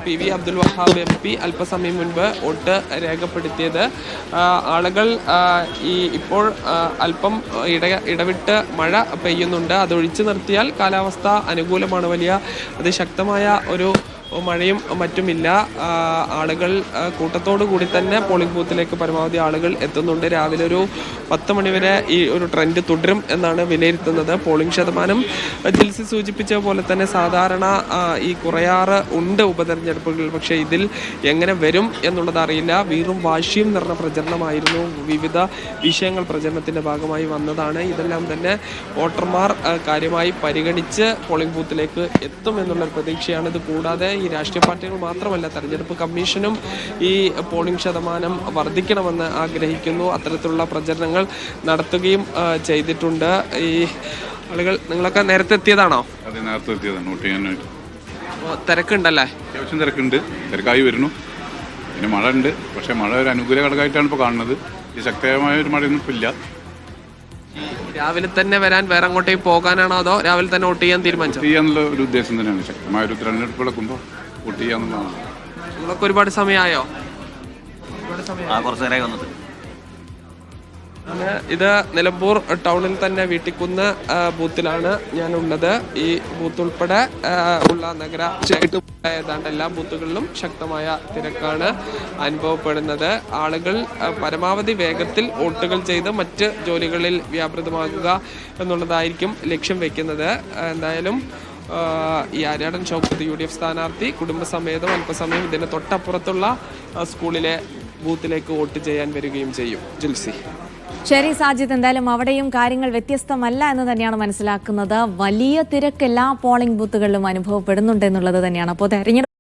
PV Abdul Wahab MP അല്പസമയം മുൻപ് vote രേഖപ്പെടുത്തിയത്. ആളുകൾ ഇപ്പോൾ അല്പം ഇടവിട്ട് മഴ പെയ്യുന്നുണ്ട്. അതൊഴിച്ചു നിർത്തിയാൽ കാലാവസ്ഥ അനുകൂലമാണ്. വലിയ അതിശക്തമായ ഒരു മഴയും മറ്റുമില്ല. ആളുകൾ കൂട്ടത്തോടു കൂടി തന്നെ പോളിംഗ് ബൂത്തിലേക്ക് പരമാവധി ആളുകൾ എത്തുന്നുണ്ട്. രാവിലെ ഒരു 10 മണിവരെ ഈ ഒരു ട്രെൻഡ് തുടരും എന്നാണ് വിലയിരുത്തുന്നത്. പോളിംഗ് ശതമാനം ജിൽസി സൂചിപ്പിച്ച പോലെ തന്നെ സാധാരണ ഈ കുറയാറ് ഉണ്ട് ഉപതെരഞ്ഞെടുപ്പുകളിൽ. പക്ഷേ ഇതിൽ എങ്ങനെ വരും എന്നുള്ളത് അറിയില്ല. വീറും വാശിയും നിറഞ്ഞ പ്രചരണമായിരുന്നു. വിവിധ വിഷയങ്ങൾ പ്രചരണത്തിൻ്റെ ഭാഗമായി വന്നതാണ്. ഇതെല്ലാം തന്നെ വോട്ടർമാർ കാര്യമായി പരിഗണിച്ച് പോളിംഗ് ബൂത്തിലേക്ക് എത്തും എന്നുള്ള പ്രതീക്ഷയാണ്. ഇത് കൂടാതെ ഈ രാഷ്ട്രീയ പാർട്ടികൾ മാത്രമല്ല, തെരഞ്ഞെടുപ്പ് കമ്മീഷനും ഈ പോളിംഗ് ശതമാനം വർദ്ധിക്കണമെന്ന് ആഗ്രഹിക്കുന്നു. അത്തരത്തിലുള്ള പ്രചരണങ്ങൾ നടത്തുകയും ചെയ്തിട്ടുണ്ട്. ഈ ആളുകൾ നിങ്ങളൊക്കെ നേരത്തെ എത്തിയതാണോ? അതെ, നേരത്തെ എത്തിയതാണ് വോട്ട് ചെയ്യാനായിട്ട്. തിരക്കുണ്ടല്ലേ? അത്യാവശ്യം തിരക്കുണ്ട്, തിരക്കായി വരുന്നു. പിന്നെ മഴ ഉണ്ട്, പക്ഷേ മഴ ഒരു അനുകൂല ഘടകമായിട്ടാണ് ഇപ്പോൾ കാണുന്നത്. ഈ ശക്തമായ ഒരു മഴയൊന്നും ഇപ്പോൾ ഇല്ല. രാവിലെ തന്നെ വരാൻ വേറെ അങ്ങോട്ടേക്ക് പോകാനാണോ അതോ രാവിലെ തന്നെ വോട്ട് ചെയ്യാൻ തീരുമാനിച്ചു? വോട്ട് ചെയ്യാന്നുള്ള ഒരു ഉദ്ദേശം തന്നെയാണ്. ശക്തമായ ഒരു തിരഞ്ഞെടുപ്പ് നടക്കുമ്പോൾ വോട്ട് ചെയ്യാന്നുള്ളതാണ്. നിങ്ങളൊക്കെ ഒരുപാട് സമയമായോ? കുറച്ച് നേരമായി വന്നത്. ഇത് നിലമ്പൂർ ടൗണിൽ തന്നെ വീട്ടിക്കുന്ന് ബൂത്തിലാണ് ഞാനുള്ളത്. ഈ ബൂത്ത് ഉൾപ്പെടെ ഉള്ള നഗര ഏതാണ്ട് എല്ലാ ബൂത്തുകളിലും ശക്തമായ തിരക്കാണ് അനുഭവപ്പെടുന്നത്. ആളുകൾ പരമാവധി വേഗത്തിൽ വോട്ടുകൾ ചെയ്ത് മറ്റ് ജോലികളിൽ വ്യാപൃതമാകുക എന്നുള്ളതായിരിക്കും ലക്ഷ്യം വെക്കുന്നത്. എന്തായാലും ഈ ആര്യാടൻ ഷൗക്കത്ത് UDF സ്ഥാനാർത്ഥി കുടുംബസമേതം അല്പസമയം ഇതിന് തൊട്ടപ്പുറത്തുള്ള സ്കൂളിലെ ബൂത്തിലേക്ക് വോട്ട് ചെയ്യാൻ വരികയും ചെയ്യും. ജിൽസി. ശരി സാജിദ്, എന്തായാലും അവിടെയും കാര്യങ്ങൾ വ്യത്യസ്തമല്ല എന്ന് തന്നെയാണ് മനസ്സിലാക്കുന്നത്. വലിയ തിരക്ക് എല്ലാ പോളിംഗ് ബൂത്തുകളിലും അനുഭവപ്പെടുന്നുണ്ട് എന്നുള്ളത് തന്നെയാണ്. അപ്പോൾ തെരഞ്ഞെടുപ്പ്